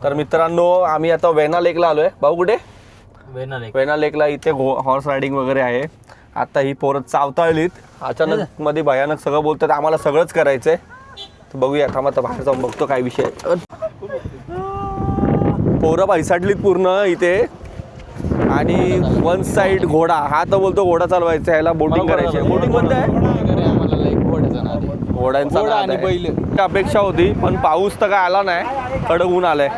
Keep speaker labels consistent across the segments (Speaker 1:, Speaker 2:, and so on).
Speaker 1: तर मित्रांनो आम्ही आता वेना लेकला आलोय. भाऊ कुठे? वेना लेकला. इथे हॉर्स रायडिंग वगैरे आहे. आता ही पोरं चावताळलीत. अचानक मध्ये भयानक सगळं बोलतात. आम्हाला सगळंच करायचंय. तर बघूया, थांबा आता बाहेर जाऊन बघतो काय विषय. पोरं पैसाडलीत पूर्ण इथे. आणि वन साइड घोडा. हा तर बोलतो घोडा चालवायचा, ह्याला बोटिंग करायची. बोटिंग कोणतं आहे? घोड्यांचा नाद आहे. बैल अपेक्षा होती पण पाऊस तर काय आला नाही. कडक ऊन आलंय.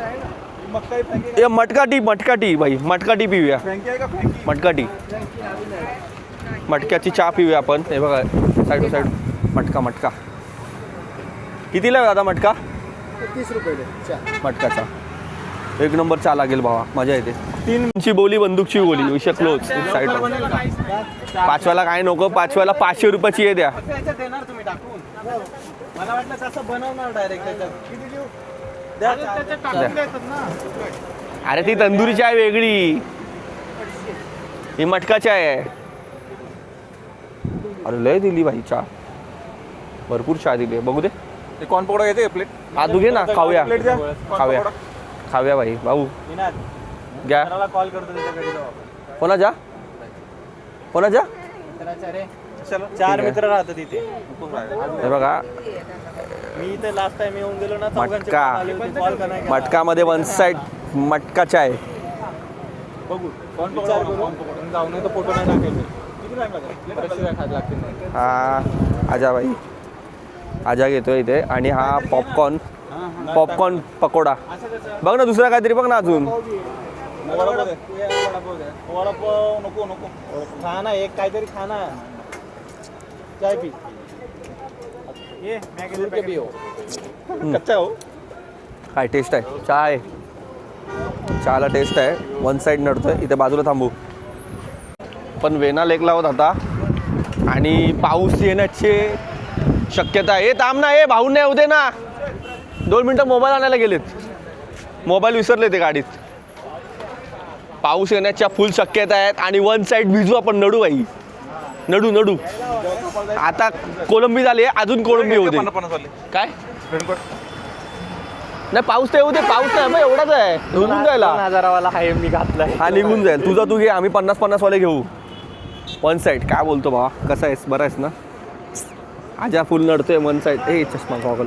Speaker 1: मटका टी भाई, मटका टी पिऊया. मटका टी, मटक्याची चहा पिऊया आपण. हे बघा साईड टू साईड मटका. कितीला दादा मटका?
Speaker 2: 30 रुपये
Speaker 1: मटकाचा. एक नंबर चहा लागेल भावा, मजा येते. 3ची बोली बंदूकची बोली, विषय क्लोज. साईड पाचव्याला काय नको, पाचव्याला 500 रुपयाची हे द्या. अरे ती तंदुरी चाय वेगळी, ही मटका चाय आहे. अरे लय दिली भाई चहा, भरपूर चहा दिली. बघू दे
Speaker 2: कॉर्न पकोडा येते प्लेट.
Speaker 1: हा तू घे ना, खाऊया खाऊया भाई. भाऊ घ्या.
Speaker 2: कॉल करतो.
Speaker 1: कोणाच्या
Speaker 2: 4 मित्र राहतात तिथे.
Speaker 1: हे बघा
Speaker 2: मी इथे लास्ट टाइम येऊन गेलो ना,
Speaker 1: मटका. मटकामध्ये वन साइड मटका चाय.
Speaker 2: बघू कॉर्न पकोडा जाऊ नाही तर फोटो नाही टाकायचे. किती टाइम लागेल?
Speaker 1: हा आजा भाई, आजा घेतोय इथे. आणि हा पॉपकॉर्न पकोडा. बघ ना दुसरा काहीतरी बघ ना अजून.
Speaker 2: वडापाव नको खाना, एक काहीतरी खाना. चाय पी. ये कच्चा हो.
Speaker 1: काय टेस्ट आहे? चहा आहे, चहाला टेस्ट आहे. वन साईड नडतोय. इथे बाजूला थांबू. पण वेना लेकला होत आता आणि पाऊस येण्याची शक्यता आहे. थांब ना, भाऊ नाही होते ना. 2 मिनटं मोबाईल आणायला गेलेत, मोबाईल विसरले ते गाडीत. पाऊस येण्याच्या फुल शक्यता आहेत. आणि वन साईड भिजू आपण, नडू भाई, नडू. आता कोलंबी झाली, अजून कोलंबी होते. काय नाही, पाऊस तर येऊ दे. पाऊस नाही मग एवढाच आहे. निघून जायला
Speaker 2: 2000वाला आहे मी घातलाय.
Speaker 1: हा निघून जाईल. तुझा तू घे, आम्ही 50-50 वाले घेऊ. One side. काय बोलतो भावा, कसा आहेस? बरं आहेस ना? आजा फुल नडतोय वन साईड. ए चष्मा, गॉगल.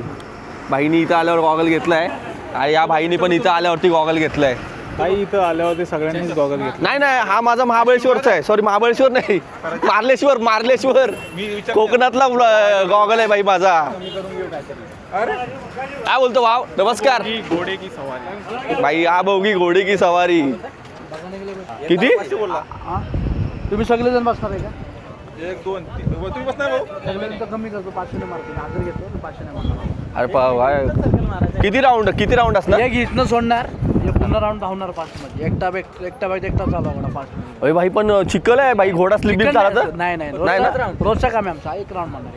Speaker 1: भाईनी इथं आल्यावर गॉगल घेतलाय. आणि या भाईनी पण इथं आल्यावरती गॉगल घेतलाय.
Speaker 2: काही इथं आल्यावरती सगळ्यांनीच गॉगल घेतला.
Speaker 1: नाही, हा माझा महाबळेश्वरचा आहे. सॉरी, महाबळेश्वर नाही, मार्लेश्वर कोकणातला गॉगल आहे भाई माझा. काय बोलतो भाव? नमस्कार.
Speaker 2: घोडे की सवारी
Speaker 1: भाई, हा भाऊगी घोडे की सवारी. किती?
Speaker 2: तुम्ही सगळेजण बसणार आहे का? 1 2 3 तुम्ही बसणार भाऊ? सगळ्यांचं कमी करतो. 500 मारतो. आदर घेतो 500 मारतो.
Speaker 1: अरे भाई, किती राऊंड असणार?
Speaker 2: एक इथनं सोडणार, पुन्हा राऊंड धावणार 5 मध्ये. एकटा चालवा 5 मध्ये.
Speaker 1: अरे भाई पण चिखल आहे भाई, घोडा स्लिप चालत
Speaker 2: नाही रोजचा काम आहे आमचा. 1 राऊंड मारणार.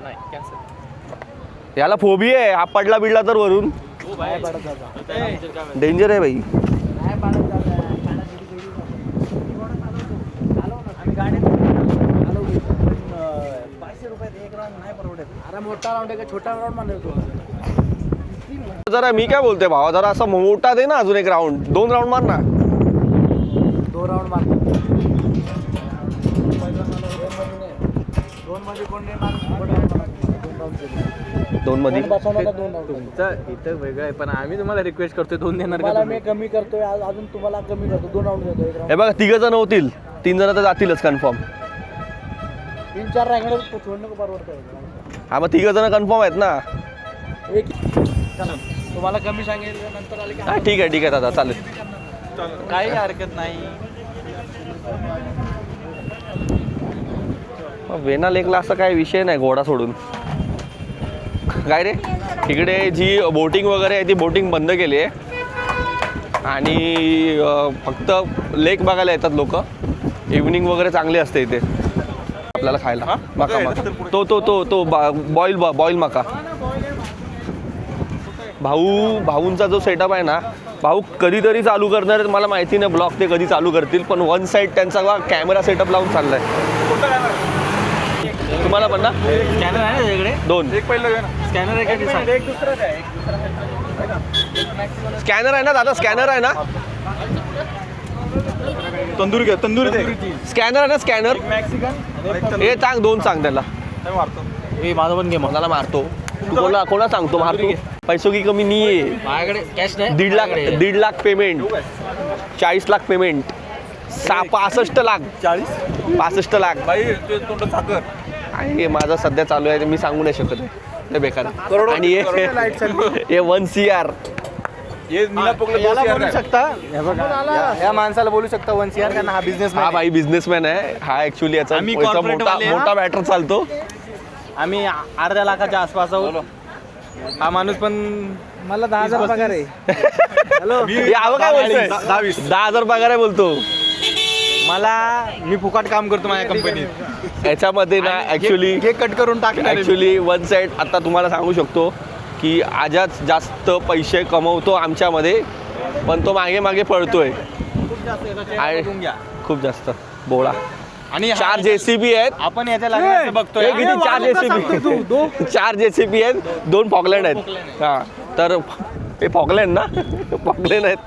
Speaker 2: नाही कॅन्सल.
Speaker 1: याला फोबी आहे. हा पडला बिडला तर वरून डेंजर आहे भाई.
Speaker 2: मोठा राऊंड आहे का छोटा राऊंड मारतो?
Speaker 1: जरा मी काय बोलतोय भावा, जरा असं मोठा दे ना अजून एक राऊंड. 2 राऊंड मार ना.
Speaker 2: 2 राऊंड मार.
Speaker 1: 2 मध्ये
Speaker 2: इथं वेगळं आहे. पण आम्ही तुम्हाला रिक्वेस्ट करतोय 2 देणार का? मी कमी करतोय अजून, तुम्हाला कमी करतो. 2 राऊंड देतो.
Speaker 1: हे बघा 3 जण होतील, 3 जण तर जातीलच कन्फर्म.
Speaker 2: 3-4 रांगडे सोडणं परवडतं.
Speaker 1: हा मग 3 जण कन्फर्म आहेत ना.
Speaker 2: तुम्हाला कमी सांगितलं नंतर आले
Speaker 1: हा ठीक आहे दादा, चालेल.
Speaker 2: काही हरकत नाही.
Speaker 1: वेना लेकला असं काही विषय नाही घोडा सोडून. काय रे, इकडे जी बोटिंग वगैरे आहे ती बोटिंग बंद केली आहे. आणि फक्त लेक बघायला येतात लोक. इव्हनिंग वगैरे चांगली असते इथे आपल्याला खायला. मका तो बॉईल मका. भाऊंचा जो सेटअप आहे ना, भाऊ कधीतरी चालू करणार आहेत मला माहिती नाही. ब्लॉग ते कधी चालू करतील, पण वन साईड त्यांचा कॅमेरा सेटअप लावून चाललाय. तुम्हाला पण ना
Speaker 2: स्कॅनर आहे ना इकडे?
Speaker 1: 2.
Speaker 2: एक पहिलं स्कॅनर आहे का? एक दुसरं आहे.
Speaker 1: स्कॅनर आहे ना दादा, स्कॅनर आहे ना,
Speaker 3: तंदूर घ्या, तंदूर दे.
Speaker 1: स्कॅनर आहे ना, स्कॅनर. हे सांग, 2 सांग त्याला.
Speaker 2: माझं पण घे मग.
Speaker 1: मला मारतो तू, कोणा सांगतो मारतो. पैसो की कमी नाही आहे
Speaker 2: माझ्याकडे कॅश नाही.
Speaker 1: 1.5 लाख पेमेंट, 40 लाख पेमेंट, 65 लाख, 65 लाख.
Speaker 3: बाई ते तोंड साखर.
Speaker 1: आणि हे माझं सध्या चालू आहे, मी सांगू नाही शकत आहे, ते बेकार. आणि हे 1 CR.
Speaker 3: हे मीना पकडलं
Speaker 2: याला
Speaker 3: 2
Speaker 2: बोलू
Speaker 3: CR.
Speaker 2: शकता, या माणसाला बोलू शकता 1 CR, कारण हा बिझनेस.
Speaker 1: हा भाई बिझनेसमॅन आहे हा. ऍक्च्युली याचा
Speaker 2: आम्ही
Speaker 1: याचा
Speaker 2: corporate
Speaker 1: मोठा
Speaker 2: वाले, हा.
Speaker 1: मोठा मॅटर चालतो.
Speaker 2: आम्ही अर्ध्या लाखाच्या आसपास आहोत. हा माणूस पण मला 10,000 पगार आहे. हॅलो,
Speaker 1: हे आवं काय बोलतोय? 10,000 पगार आहे बोलतो.
Speaker 2: मी फुकट काम करतो माझ्या कंपनीत.
Speaker 1: याच्यामध्ये ना ऍक्च्युली
Speaker 2: हे कट करून टाकणार.
Speaker 1: ऍक्च्युली 1 साईड आता तुम्हाला सांगू शकतो की आजाच जास्त पैसे कमवतो आमच्यामध्ये, पण तो मागे मागे पळतोय. आणि खूप जास्त बोळा.
Speaker 2: आणि
Speaker 1: 4 JCB आहेत.
Speaker 2: आपण याच्या लागण्याचं बघतोय.
Speaker 1: हे किती? 4 JCB 4 JCB आहेत, 2 फॉकलँड आहेत. हा तर हे फॉकलँड ना, फॉकलँड आहेत.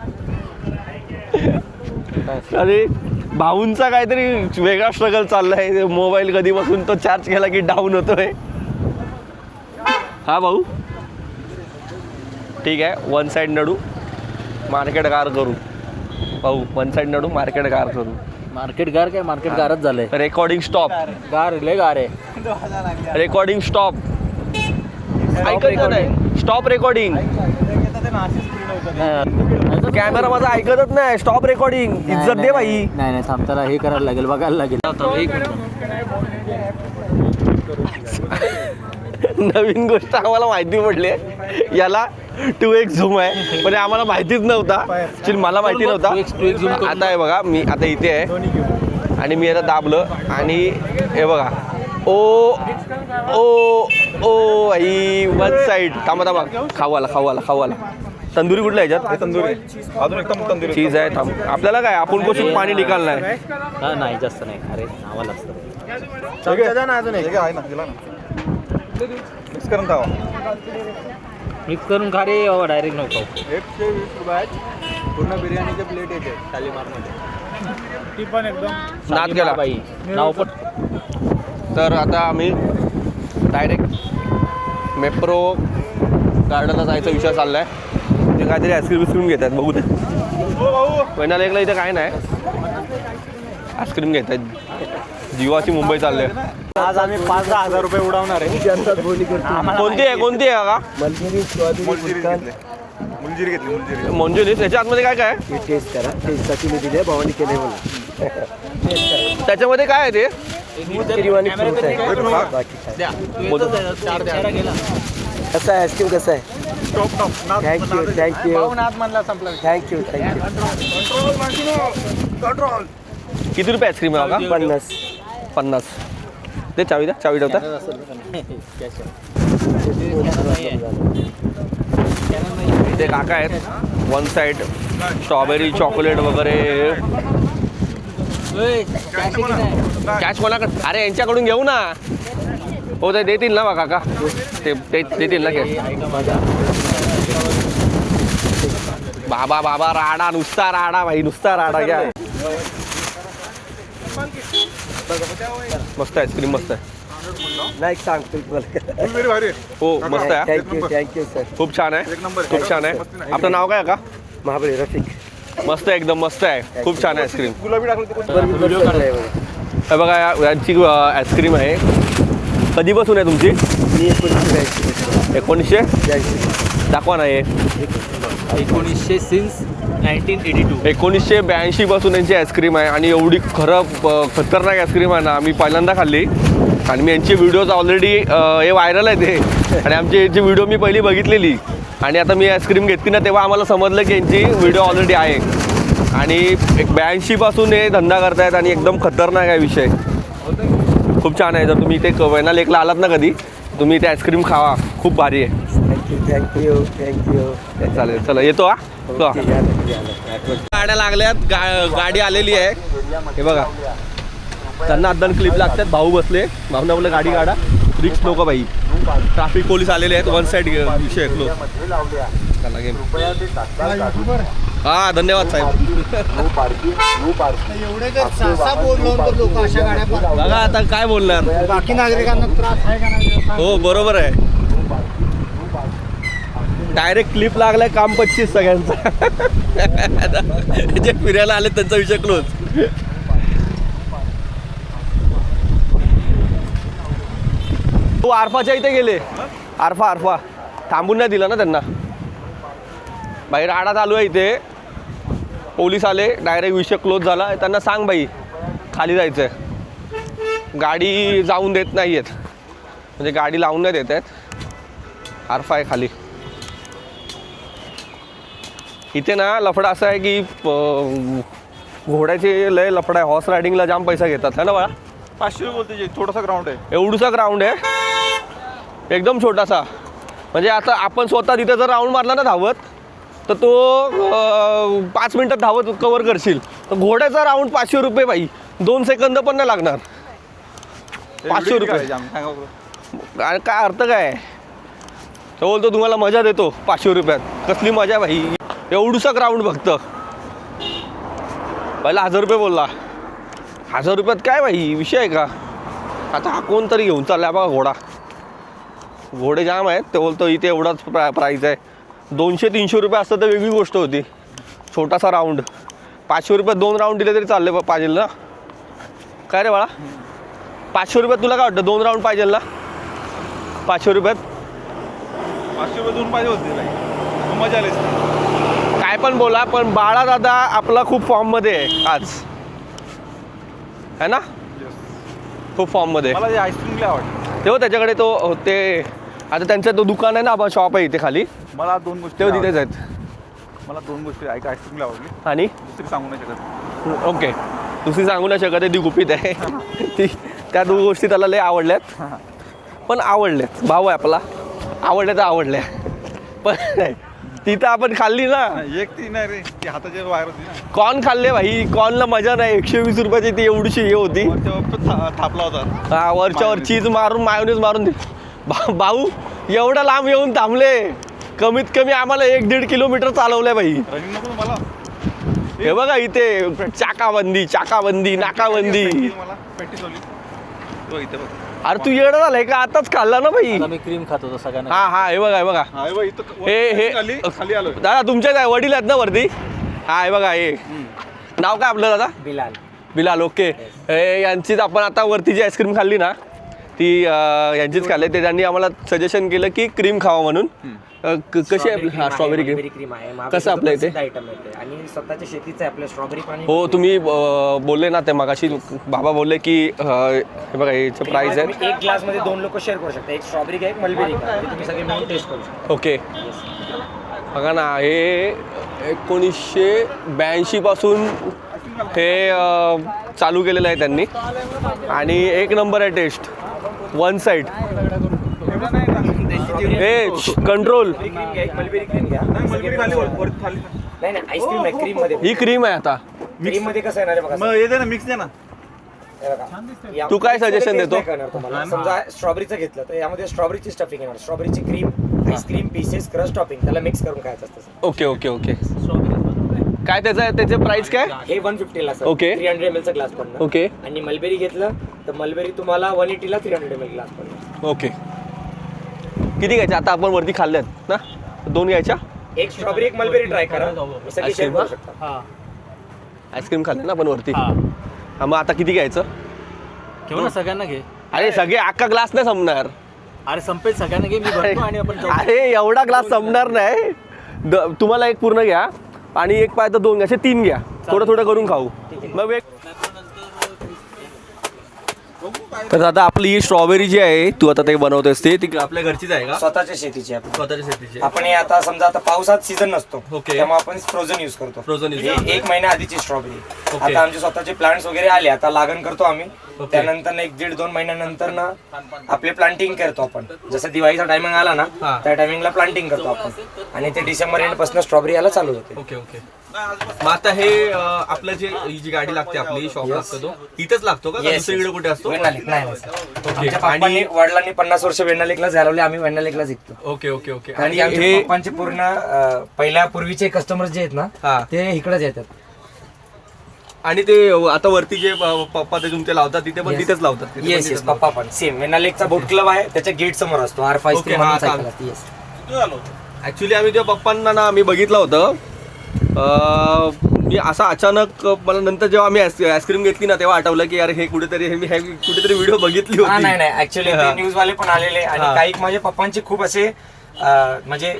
Speaker 1: अरे भाऊंचा काहीतरी वेगळा स्ट्रगल चाललाय. मोबाईल कधी बसून तो चार्ज केला की डाऊन होतोय. हा भाऊ ठीक आहे, 1 साईड नडू मार्केट गार करू. भाऊ 1 साईड नडू मार्केट गार करू.
Speaker 2: मार्केट गार काय, मार्केट गारच झालंय.
Speaker 1: रेकॉर्डिंग स्टॉप,
Speaker 2: गार लय गार आहे.
Speaker 1: Recording stop. ऐकत नाही, स्टॉप रेकॉर्डिंग. कॅमेरा माझा ऐकतच नाही. Stop recording. इज्जत दे भाई.
Speaker 2: नाही थांबताना हे करायला लागेल, बघायला लागेल.
Speaker 1: नवीन गोष्ट आम्हाला माहिती पडली आहे. याला 2x झूम आहे, पण आम्हाला माहितीच नव्हता. ऍक्च्युली मला माहिती नव्हता. आता हे बघा, मी आता इथे आहे आणि मी आता दाबलं आणि हे बघा, ओ ओ ओ ही 1 साईड. थांबा खावाला तंदुरी कुठला याच्यात?
Speaker 3: तंदूरी अजून एकदम तंदूरी
Speaker 1: चीज आहे. थांब, आपल्याला काय, आपण कोशिश पाणी निकालणार आहे.
Speaker 2: नाही जास्त नाही. अरे आम्हाला असतं.
Speaker 3: अजून एक आहे ना, दिला ना. मिक्स करून खावा.
Speaker 2: मिक्स करून खा रे, डायरेक्ट नको.
Speaker 3: 120 रुपयात पूर्ण बिर्याणीचे प्लेट येते शालीमारमध्ये. ती पण एकदम
Speaker 1: नाद केला
Speaker 2: बाई नाव पण.
Speaker 1: तर आता आम्ही डायरेक्ट मेप्रो गार्डनला जायचा विचार चालला आहे. ते काहीतरी आईस्क्रीम घेत आहेत, बघू दे. पहिला लेकला इथे काय नाही, आईस्क्रीम घेत आहेत. जीवाची मुंबई चालले.
Speaker 2: आज आम्ही 5-10 हजार रुपये उडवणार आहे.
Speaker 1: कोणती आहे का?
Speaker 3: मुलजिरी घेतली.
Speaker 1: मंजुरी. त्याच्या आतमध्ये काय काय?
Speaker 2: टेस्ट करा, टेस्टसाठी मी दिले, भावानी केले मला.
Speaker 1: त्याच्यामध्ये काय आहे ते?
Speaker 2: कसं आहे आईस्क्रीम, कसं आहे?
Speaker 3: Top
Speaker 2: thank you
Speaker 3: control.
Speaker 1: किती रुपये आईस्क्रीम आहे का? 50. ते चावी द्या, चावी ठेवता. इथे काका आहेत. 1 साईड स्ट्रॉबेरी चॉकलेट वगैरे. कॅश कोणाकडे? अरे यांच्याकडून घेऊ ना. हो ते देतील ना बा काका, ते देतील ना कॅश. बाबा राडा, नुसता राडा भाई, नुसता राडा. घ्या, मस्त आईस्क्रीम, मस्त आहे.
Speaker 2: नाही सांगतो
Speaker 3: मुलजिरी भारी आहे.
Speaker 1: हो मस्त आहे,
Speaker 2: थँक्यू सर.
Speaker 1: खूप छान आहे, खूप छान आहे. आपलं नाव काय का?
Speaker 2: महाबळी रफिक.
Speaker 1: मस्त आहे, एकदम मस्त आहे, खूप छान आहे आईस्क्रीम.
Speaker 3: गुलाबी टाकलं ते
Speaker 1: हे बघा यांची आईस्क्रीम आहे. कधीपासून आहे तुमची? 1982. दाखवा ना हे.
Speaker 2: 1900 सिन्स 1982.
Speaker 1: 1982 पासून यांची आईस्क्रीम आहे आणि एवढी खतरनाक आईस्क्रीम आहे ना. मी पहिल्यांदा खाल्ली आणि मी यांची व्हिडिओज ऑलरेडी हे व्हायरल आहे ते, आणि आमची यांची व्हिडिओ मी पहिली बघितलेली. आणि आता मी आईस्क्रीम घेतली ना, तेव्हा आम्हाला समजलं की यांची व्हिडिओ ऑलरेडी आहे. आणि 82 पासून हे धंदा करतायत आणि एकदम खतरनाक आहे विषय. खूप छान आहे. जर तुम्ही इथे वेना लेकला आलात ना कधी, तुम्ही इथे आईस्क्रीम खावा, खूप भारी आहे.
Speaker 2: थँक्यू.
Speaker 1: चालेल, चला येतो. गाड्या लागल्यात, गाडी आलेली आहे. हे बघा, त्यांना अद्दन क्लिप लागतात. भाऊ बसले, भाऊना बोललं गाडी काढा. रिक्स नको बाई. ट्रॅफिक पोलीस आलेले आहेत. 1 साईड विषय क्लोज. चला गेम हा धन्यवाद साहेब.
Speaker 4: एवढे जर सहा बोर्ड लावून तर लोक अशा गाड्या
Speaker 1: बघा आता काय बोलणार.
Speaker 4: बाकी नागरिकांना त्रास आहे का नाही?
Speaker 1: हो बरोबर आहे. डायरेक्ट क्लिप लागलाय काम 25 सगळ्यांचा. जे फिरायला आले त्यांचा विषय क्लोज. तू आरफाच्या इथे गेले. आरफा थांबून नाही दिला ना त्यांना. बाहेर आडा चालू आहे इथे. पोलीस आले डायरेक्ट विषय क्लोज झाला. त्यांना सांग बाई खाली जायचंय. गाडी जाऊन देत नाही आहेत म्हणजे गाडी लावून नाही देत आहेत. आरफा आहे खाली. इथे ना लफडा असा आहे की घोड्याचे लय लफडा आहे. हॉर्स रायडिंगला जाम पैसा घेतात है ना बाळा.
Speaker 3: 500 बोलते. थोडासा ग्राउंड आहे.
Speaker 1: एवढूसा ग्राउंड आहे एकदम छोटासा. म्हणजे आता आपण स्वतः तिथे जर राऊंड मारला ना धावत तर तो 5 मिनिटात धावत कवर करशील. तर घोड्याचा राऊंड 500 रुपये बाई. 2 सेकंद पण नाही लागणार. 500 रुपये. आणि काय अर्थ काय. तो बोलतो तुम्हाला मजा देतो 500 रुपयात. कसली मजा भाई. एवढूसा ग्राउंड फक्त. पहिला 1000 रुपये बोलला. 1000 रुपयात काय भाई विषय आहे का. आता हा कोणतरी घेऊन चालला बघा घोडा. घोडे जाम आहेत. ते बोलतो इथे एवढाच प्राईज आहे. 200-300 रुपये असतं तर वेगळी गोष्ट होती. छोटासा राऊंड. 500 रुपयात 2 राऊंड दिले तरी चालले पाहिजे ना. काय रे बाळा 500 रुपयात तुला काय वाटतं 2 राऊंड पाहिजे ना. 500 रुपयात
Speaker 3: 500 रुपये 2 पाहिजे होते. मजा आली.
Speaker 1: काय पण बोला पण बाळा दादा आपला खूप फॉर्ममध्ये आहे आज है ना. खूप फॉर्ममध्ये.
Speaker 3: मला आईस्क्रीम आवडतं.
Speaker 1: तेव्हा त्याच्याकडे तो ते आता त्यांचं तो दुकान आहे ना आपण शॉप आहे इथे खाली.
Speaker 3: मला 2 गोष्टी
Speaker 1: तेव्हा तिथेच आहेत.
Speaker 3: मला 2 गोष्टी ऐका आईस्क्रीम आवडली.
Speaker 1: आणि
Speaker 3: दुसरी सांगू नाही शकत.
Speaker 1: ओके दुसरी सांगू नाही शकत आहे ती गुपित आहे. ती त्या 2 गोष्टी त्याला लय आवडल्यात. पण आवडल्यात. भाऊ आहे आपला. आवडल्या तर आवडल्या. पण तिथं आपण खाल्ली ना.
Speaker 3: एक ती नाही रे. ती हाताच्या बाहेर होती ना.
Speaker 1: कॉर्न खाल्ले भाई. कॉर्नला मजा नाही. 120 रुपयाची ती एवढीशी हे होती.
Speaker 3: थापला होता.
Speaker 1: हा वरच्यावर चीज मारून मायोनीज मारून भाऊ एवढा लांब येऊन थांबले. कमीत कमी आम्हाला 1-1.5 किलोमीटर चालवलंय भाई.
Speaker 3: रनिंग नको मला.
Speaker 1: हे बघा इथे चाकाबंदी नाकाबंदी.
Speaker 3: मला पेटी सोडली. तो इथे बघ.
Speaker 1: अरे तू येडा झालाय का. आताच खाल्ला ना भाई.
Speaker 2: मी क्रीम खात होतो सगळ्यांना.
Speaker 1: हा हे बघा
Speaker 3: हा हे बघ इथं
Speaker 1: हे
Speaker 3: खाली आलो.
Speaker 1: दादा तुमचे काय वडील आहेत ना वरती. हा हे बघा हे नाव काय आपलं दादा. बिलाल. ओके यांचीच आपण आता वरती जी आईस्क्रीम खाल्ली ना ती यांचीच खाल्ली. ते त्यांनी आम्हाला सजेशन केलं की क्रीम खावा म्हणून. कशी आहे हा स्ट्रॉबेरी क्रीम
Speaker 5: आहे.
Speaker 1: कसं आपल्या इथे
Speaker 5: आयटम आहे आणि स्वतःच्या शेतीचं आहे आपलं स्ट्रॉबेरी पाणी.
Speaker 1: हो तुम्ही बोलले ना ते मगाशी बाबा बोलले की हे बघा याचं प्राईस आहे.
Speaker 5: एक ग्लास मध्ये 2 लोक शेअर करू शकता. एक स्ट्रॉबेरी का एक मलबेरी का तुम्ही सगळे मिळून टेस्ट करू शकता.
Speaker 1: ओके बघा ना हे 1982 पासून हे चालू केलेलं आहे त्यांनी. आणि 1 नंबर आहे टेस्ट. 1 साईड. हे कंट्रोल.
Speaker 5: मलबेरी क्रीम घ्या. नाही आईस्क्रीम आहे क्रीम मध्ये.
Speaker 1: ही क्रीम आहे. आता
Speaker 5: क्रीम मध्ये कसं येणार आहे बघा.
Speaker 3: मग येते ना मिक्स दे ना.
Speaker 1: तू काय सजेशन देतो.
Speaker 5: समजा स्ट्रॉबेरीचं घेतलं तर यामध्ये स्ट्रॉबेरीची स्टफिंग येणार. स्ट्रॉबेरीची cream ice cream pieces crush topping त्याला मिक्स करून खायचं असतं.
Speaker 1: ओके काय त्याचे प्राइस काय.
Speaker 5: हे 150 ला सर.
Speaker 1: ओके.
Speaker 5: 300 ml चा ग्लास पडणार.
Speaker 1: ओके
Speaker 5: आणि मलबेरी घेतलं तर मलबेरी तुम्हाला 180 ला 300 ml ग्लास पडणार.
Speaker 1: ओके किती घ्यायच्या आता आपण वरती खाल्ल्यात ना 2 घ्यायच्या.
Speaker 5: एक स्ट्रॉबेरी एक मलबेरी ट्राय करा. सगळी शेअर करू शकता.
Speaker 1: आईस्क्रीम खाल्ले ना आपण वरती. हा मग आता किती घ्यायचं.
Speaker 2: घेऊ ना सगळ्यांना घे.
Speaker 1: अरे सगळे अख्खा ग्लास नाही संपणार.
Speaker 2: अरे संपेल सगळ्यांना घे. मी भरतो आणि आपण जाऊ.
Speaker 1: अरे एवढा ग्लास संपणार नाही. तुम्हाला 1 पूर्ण घ्या आणि 1 पाहिजे 2 घ्या. असे 3 घ्या. थोडं करून खाऊ. मग तर आता आपली ही स्ट्रॉबेरी जी आहे तू आता ते बनवतेस ती आपल्या घरचीच आहे का.
Speaker 5: स्वतःच्या शेतीची आपण.
Speaker 1: स्वतःच्या शेतीची.
Speaker 5: आपण हे आता समजा आता पावसात सीझन नसतो.
Speaker 1: ओके.
Speaker 5: त्यामुळे आपण फ्रोझन युज करतो.
Speaker 1: फ्रोझन
Speaker 5: हे 1 महिना आधीची स्ट्रॉबेरी. आता आमचे स्वतःचे प्लांट्स वगैरे आले. आता लागण करतो आम्ही. त्यानंतर 1-1.5-2 महिन्यानंतर ना आपले प्लांटिंग करतो आपण. जसं दिवाळीचा टायमिंग आला ना त्या टायमिंगला प्लांटिंग करतो आपण. आणि ते डिसेंबर एंड पासून स्ट्रॉबेरी यायला चालू होते.
Speaker 1: ओके मग आता हे आपलं जे ही जी गाडी लागते आपली शॉप लागतो तो इथेच लागतो का दुसरीकडे कुठे असतो?
Speaker 5: वेण्णालेक नाही सर. आमच्या पप्पांनी वडिलांनी 50 वर्ष वेण्णालेकला घालवले, आम्ही वेण्णालेकला जिंकतो.
Speaker 1: Okay okay okay.
Speaker 5: आणि आमच्या पप्पांचे पूर्ण पहिल्या पूर्वीचे कस्टमर जे आहेत ना ते इकडेच येतात.
Speaker 1: आणि ते आता वरती जे पप्पा ते तुमचे लावतात तिथे पण तिथेच लावतात?
Speaker 5: येस येस, पप्पा पण सेम वेण्णालेकचा बोट क्लब आहे, त्याच्या गेट समोर असतो R5
Speaker 1: Okay, हा, ऍक्च्युली आम्ही त्या पप्पांना ना आम्ही बघितलं होतं. मी असं अचानक मला नंतर जेव्हा आम्ही आईस्क्रीम घेतली ना तेव्हा आठवलं की यार हे कुठेतरी कुठेतरी व्हिडिओ बघितली होती.
Speaker 5: नाही नाही, ऍक्च्युली न्यूज वाले पण आलेले आणि काही माझ्या पप्पांचे खूप असे म्हणजे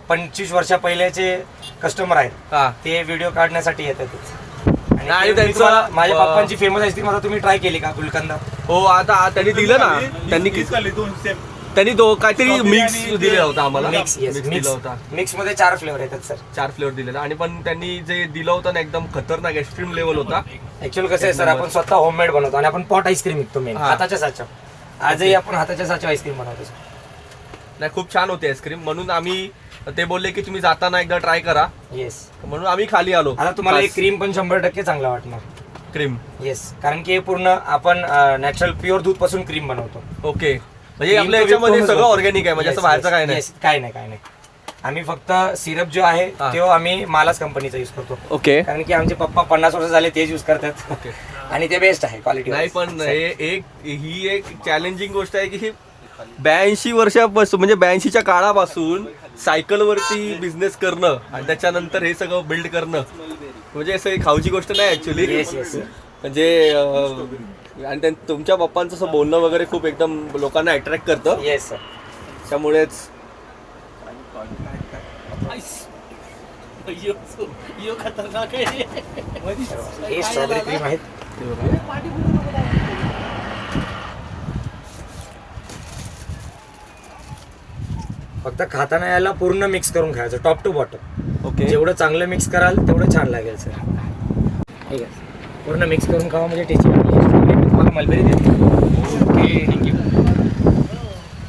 Speaker 5: 25 वर्षा पहिल्याचे कस्टमर आहेत, ते व्हिडिओ काढण्यासाठी येतात. आणि त्यांचं माझ्या पप्पांची फेमस आईस्क्रीम आता तुम्ही ट्राय केली का गुलकंद?
Speaker 1: हो, आता त्यांनी दिलं ना, त्यांनी तो काहीतरी मिक्स दिलेला होता आम्हाला.
Speaker 5: मिक्स
Speaker 1: दिला होता.
Speaker 5: मिक्स मध्ये 4 फ्लेवर येतात सर.
Speaker 1: 4 फ्लेवर दिलेला आणि पण त्यांनी जे दिलं होतं ना एकदम खतरनाक एक्स्ट्रीम लेवल होता.
Speaker 5: ऍक्च्युअली कसं आहे सर, आपण स्वतः होममेड बनवतो आणि आपण पॉट आईस्क्रीम विकतो मेन हाताच्या साच्या. आजही आपण हाताच्या साच्या आईस्क्रीम बनवतो सर.
Speaker 1: नाही, खूप छान होती आईस्क्रीम. म्हणून आम्ही ते बोलले की तुम्ही जाताना एकदा ट्राय करा.
Speaker 5: येस,
Speaker 1: म्हणून आम्ही खाली आलो.
Speaker 5: आता तुम्हाला एक क्रीम पण 100% चांगला वाटणार.
Speaker 1: क्रीम?
Speaker 5: येस, कारण की हे पूर्ण आपण नॅचरल प्युअर दूध पासून क्रीम बनवतो.
Speaker 1: ओके, म्हणजे आपल्या याच्यामध्ये सगळं ऑर्गॅनिक आहे, म्हणजे असं बाहेरचं काय नाही?
Speaker 5: काय नाही. आम्ही फक्त सिरप जो आहे तो आम्ही मालास कंपनीचा युज करतो.
Speaker 1: ओके.
Speaker 5: कारण की आमचे पप्पा 50 वर्ष झाले तेच युज करतात.
Speaker 1: ओके.
Speaker 5: आणि ते बेस्ट आहे क्वालिटी.
Speaker 1: नाही, पण ही एक चॅलेंजिंग गोष्ट आहे की ही 82 वर्षापासून म्हणजे 82च्या काळापासून सायकलवरती बिझनेस करणं आणि त्याच्यानंतर हे सगळं बिल्ड करणं म्हणजे असं खाऊची गोष्ट नाही ऍक्च्युली. म्हणजे आणि तुमच्या पप्पांचं असं बोलणं वगैरे खूप एकदम लोकांना अट्रॅक्ट करतं.
Speaker 5: येस सर,
Speaker 1: त्यामुळेच
Speaker 5: हे स्ट्रॉबेरी क्रीम आहेत. फक्त खाताना याला पूर्ण मिक्स करून खायचं टॉप टू बॉटम.
Speaker 1: ओके.
Speaker 5: जेवढं चांगलं मिक्स कराल तेवढं छान लागेल सर. ठीक आहे, पूर्ण मिक्स करून खावा म्हणजे टेस्टी लागेल. तुम्हाला मलबेरी देतो. Okay, thank you.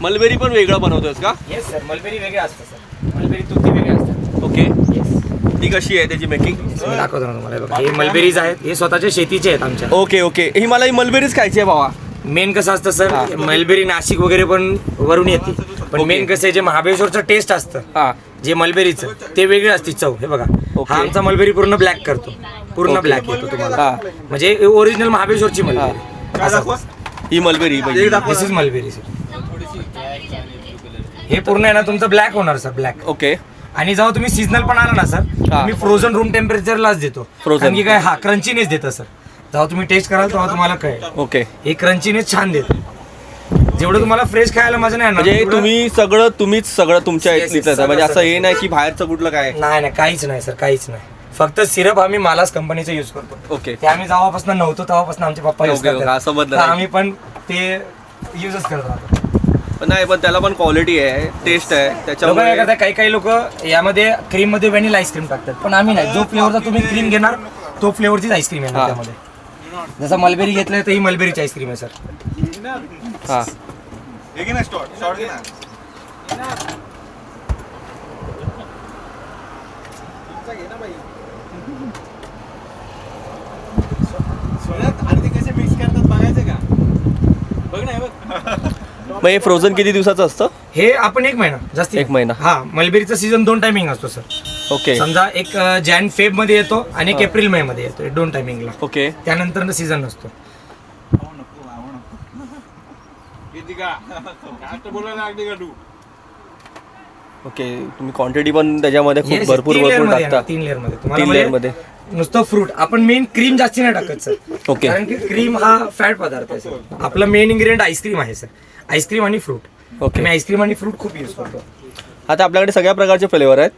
Speaker 1: मलबेरी पण वेगळा बनवतोस का?
Speaker 5: येस सर, मलबेरी वेगळे असतं सर. मलबेरी तुती वेगळे असतात.
Speaker 1: ओके.
Speaker 5: येस,
Speaker 1: ती कशी आहे त्याची मेकिंग?
Speaker 5: मी दाखवतो ना तुम्हाला. बघा, हे मलबेरीज आहेत, हे स्वतःच्या शेतीचे आहेत आमच्या.
Speaker 1: Okay okay. ही मला ही मलबेरीच खायची आहे भावा.
Speaker 5: मेन कसं असतं सर, मलबेरी नाशिक वगैरे पण वरून येते, पण मेन कसं आहे जे महाबळेश्वरचं टेस्ट असतं जे मलबेरीचं ते वेगळी असते चव. हे बघा, हा आमचा मलबेरी पूर्ण ब्लॅक करतो, पूर्ण ब्लॅक येतो तुम्हाला. म्हणजे ओरिजिनल महाबळेश्वरची मलबेरी.
Speaker 1: ही mulberry
Speaker 5: this is mulberry sir. हे पूर्ण आहे ना तुमचं ब्लॅक होणार सर, ब्लॅक.
Speaker 1: ओके.
Speaker 5: आणि जेव्हा तुम्ही सीजनल पण आला ना सर, तुम्ही फ्रोझन रूम टेम्परेचरलाच देतो. कारण की काय क्रंचीनेस देतं सर. जेव्हा तुम्ही टेस्ट कराल तेव्हा तुम्हाला कळेल.
Speaker 1: ओके.
Speaker 5: हे क्रंचीनेस छान देतं. जेवढं तुम्हाला फ्रेश खायला मजा नाही येणार.
Speaker 1: म्हणजे तुम्हीच सगळं तुमच्या इथलीच आहे, म्हणजे असं हे नाही की बाहेरचं कुठलं काय?
Speaker 5: नाही, काहीच नाही सर, काहीच नाही. फक्त सिरप आम्ही मालास कंपनीचा युज करतो.
Speaker 1: ओके.
Speaker 5: ते आम्ही जेव्हापासून नव्हतो तेव्हापासून आमचे पप्पा युज
Speaker 1: असं बदल
Speaker 5: करतात, आम्ही पण ते युजच करत राहतो.
Speaker 1: नाही, पण त्याला पण क्वालिटी आहे, टेस्ट आहे त्याच्यामुळे.
Speaker 5: काय करतात, काही लोक यामध्ये क्रीम मध्ये व्हॅनिला आईस्क्रीम टाकतात, पण आम्ही नाही. जो फ्लेवरचा तुम्ही क्रीम घेणार तो फ्लेवरचीच आईस्क्रीम आहे त्यामध्ये. जसं मलबेरी घेतलंय तर ही मलबेरीची आईस्क्रीम आहे सर.
Speaker 1: हा. मग हे फ्रोझन किती दिवसाचं असतं?
Speaker 5: हे आपण 1 महिना जास्त.
Speaker 1: 1 महिना.
Speaker 5: हा, मलबेरीचा सीझन 2 टायमिंग असतो सर.
Speaker 1: ओके.
Speaker 5: समजा एक जॅन फेब मध्ये येतो आणि एक एप्रिल मे मध्ये येतो, 2 टायमिंगला.
Speaker 1: ओके.
Speaker 5: त्यानंतर सीझन नसतो.
Speaker 1: ओके. तुम्ही क्वांटिटी पण त्याच्यामध्ये खूप भरपूर टाकता.
Speaker 5: 3 लेअर मध्ये.
Speaker 1: 3 लेअर मध्ये
Speaker 5: नुसतं फ्रूट आपण मेन क्रीम जास्त नाही टाकत सर.
Speaker 1: ओके.
Speaker 5: कारण की क्रीम हा फॅट पदार्थ आहे सर. आपला मेन इन्ग्रेडियंट आईस्क्रीम आहे सर. आईस्क्रीम आणि फ्रूट.
Speaker 1: ओके.
Speaker 5: मी आईस्क्रीम आणि फ्रूट खूप यूज करतो.
Speaker 1: आता आपल्याकडे सगळ्या प्रकारचे फ्लेवर आहेत,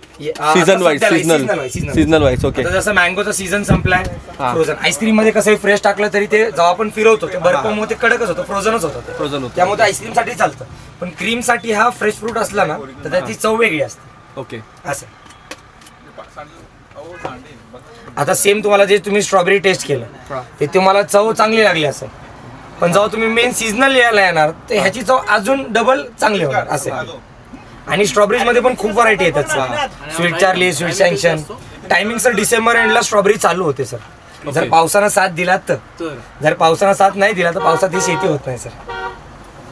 Speaker 1: season wise. Seasonal wise. Okay.
Speaker 5: जसं मँगोचा सीझन संपलाय, फ्रोझन. आईस्क्रीम मध्ये कसंही फ्रेश टाकलं तरी ते जेव्हा आपण फिरवतो ते बर्फामुळे ते कडकच होतं, फ्रोझनच होतं.
Speaker 1: फ्रोझन होतं,
Speaker 5: त्यामुळे आईस्क्रीम साठी चालतं. पण क्रीम साठी हा फ्रेश फ्रूट असला ना तर त्याची चव वेगळी असते.
Speaker 1: ओके.
Speaker 5: असं. आता सेम तुम्हाला जे तुम्ही स्ट्रॉबेरी टेस्ट केलं ते तुम्हाला चव चांगली लागली असेल, पण जेव्हा तुम्ही मेन सीजनल यायला येणार तर ह्याची चव अजून डबल चांगली होणार असेल. आणि स्ट्रॉबेरीज मध्ये पण खूप व्हरायटी येतात sir. Sweet Charlie, sweet sanction, timing sir December एंडला स्ट्रॉबेरी चालू होते सर. जर पावसानं साथ दिला तर, जर पावसानं साथ नाही दिला तर पावसात ही शेती होत नाही सर.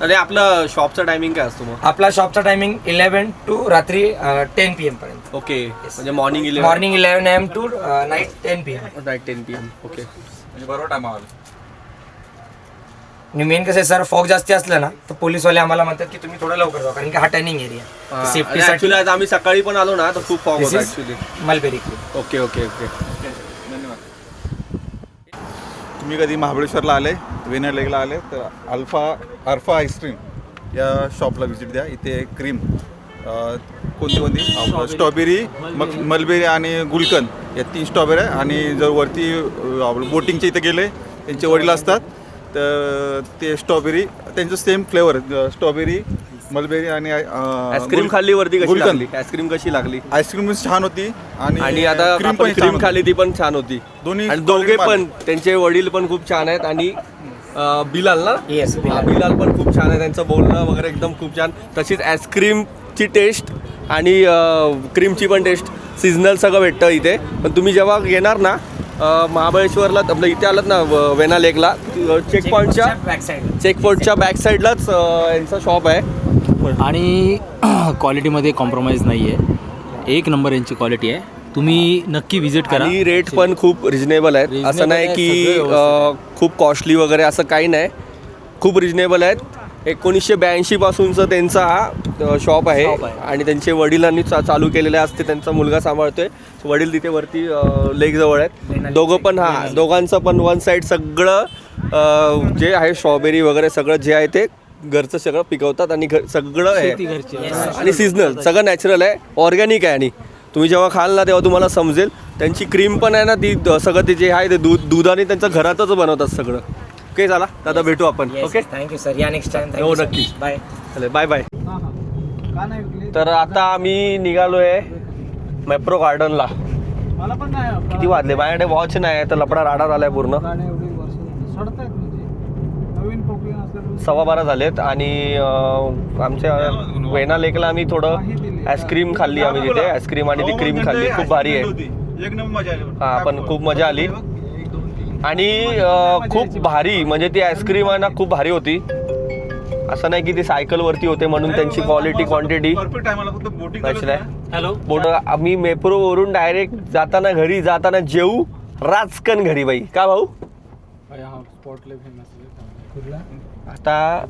Speaker 1: आणि आपलं शॉपचा टायमिंग काय असतो मग?
Speaker 5: आपला शॉपचा टायमिंग 11 to रात्री 10 PM पर्यंत.
Speaker 1: ओके, म्हणजे morning
Speaker 5: 11 AM to night 10 PM.
Speaker 1: Night 10 PM. Okay.
Speaker 3: म्हणजे बरोबर टायमावर.
Speaker 5: आणि मेन कसं आहे सर, फॉग जास्ती असलं ना तर पोलीसवाले आम्हाला म्हणतात की तुम्ही थोडं लवकर जाऊ, कारण की हा टर्निंग एरिया सेफ्टीसाठी.
Speaker 1: ऍक्च्युली आज आम्ही सकाळी पण आलो ना तर खूप फॉग होता actually.
Speaker 5: Mulberry.
Speaker 1: Okay okay okay.
Speaker 6: तुम्ही कधी महाबळेश्वरला आले, वेना लेकला आले तर अर्फा आईस्क्रीम या शॉपला व्हिजिट द्या. इथे क्रीम कोणती स्ट्रॉबेरी, मलबेरी आणि गुलकंद या 3 स्ट्रॉबेरी आहे. आणि जर वरती बोटिंगच्या इथे गेले, त्यांचे वडील असतात तर ते स्ट्रॉबेरी त्यांचं सेम फ्लेवर स्ट्रॉबेरी, मलबेरी आणि
Speaker 1: आईस्क्रीम खाल्ली वरती, कशी लागली आईस्क्रीम? कशी लागली?
Speaker 6: आईस्क्रीम पण छान होती
Speaker 1: आणि आता क्रीम खाल्ली ती पण छान होती.
Speaker 6: दोन्ही
Speaker 1: आणि दोघे पण, त्यांचे वडील पण खूप छान आहेत. आणि बिलाल ना,
Speaker 5: येस
Speaker 1: बिलाल पण खूप छान आहे, त्यांचं बोलणं वगैरे एकदम खूप छान. तशीच आईस्क्रीमची टेस्ट आणि क्रीमची पण टेस्ट सिजनल सगळं भेटतं इथे. पण तुम्ही जेव्हा येणार ना महाबळेश्वरला, आपलं इथे आलात ना वेना लेकला, चेकपोस्टच्या बॅक साईडलाच यांचा शॉप आहे.
Speaker 7: आणि क्वालिटीमध्ये कॉम्प्रोमाइज नाही आहे, 1 नंबर यांची क्वालिटी आहे. तुम्ही नक्की विजिट करा.
Speaker 1: आणि रेट पण खूप रिजनेबल आहेत. असं नाही की खूप कॉस्टली वगैरे, असं काही नाही, खूप रिजनेबल आहेत. 1982 पासूनचं त्यांचा हा शॉप आहे. आणि त्यांचे वडिलांनी चालू केलेले असते, त्यांचा मुलगा सांभाळतोय. वडील तिथे वरती लेक जवळ आहेत दोघं पण. दोघांचं पण वन साईड सगळं जे आहे स्ट्रॉबेरी वगैरे सगळं जे आहे ते घरचं सगळं पिकवतात. आणि सगळं आहे आणि सिजनल, सगळं नॅचरल आहे, ऑर्गॅनिक आहे. आणि तुम्ही जेव्हा खाल ना तेव्हा तुम्हाला समजेल. त्यांची क्रीम पण आहे ना, ती सगळं ते जे आहे ते दुधाने त्यांचं घरातच बनवतात सगळं. ओके, चला दादा भेटू आपण. ओके,
Speaker 5: थँक्यू सर, या नेक्स्ट टाइम.
Speaker 1: हो नक्की,
Speaker 5: बाय.
Speaker 1: चले बाय बाय. तर आता आम्ही निघालोय मेप्रो गार्डनला.
Speaker 2: मला पण नाही
Speaker 1: किती वाजले? माझ्याकडे वॉच नाही तर लपडा राडा झालाय पूर्ण.
Speaker 2: नवीन पॉप्युलर असल्यामुळे
Speaker 1: 12:15 झालेत. आणि आमच्या वेना लेकला आम्ही थोडं आईस्क्रीम खाल्ली. आम्ही तिथे आईस्क्रीम आणि ती क्रीम खाल्ली, खूप भारी आहे.
Speaker 6: एक नंबर मजा आली.
Speaker 1: हा, पण खूप मजा आली. आणि खूप भारी, म्हणजे ती आईस्क्रीम आहे ना खूप भारी होती. असं नाही की ती सायकलवरती होते म्हणून त्यांची क्वालिटी क्वांटिटी
Speaker 6: परफेक्ट टायमाला फक्त बोटिंग
Speaker 1: नाही.
Speaker 7: हॅलो.
Speaker 1: बोट आम्ही मेप्रोवरून डायरेक्ट जाताना जेऊ राजकन घरी. बाई का भाऊ? आता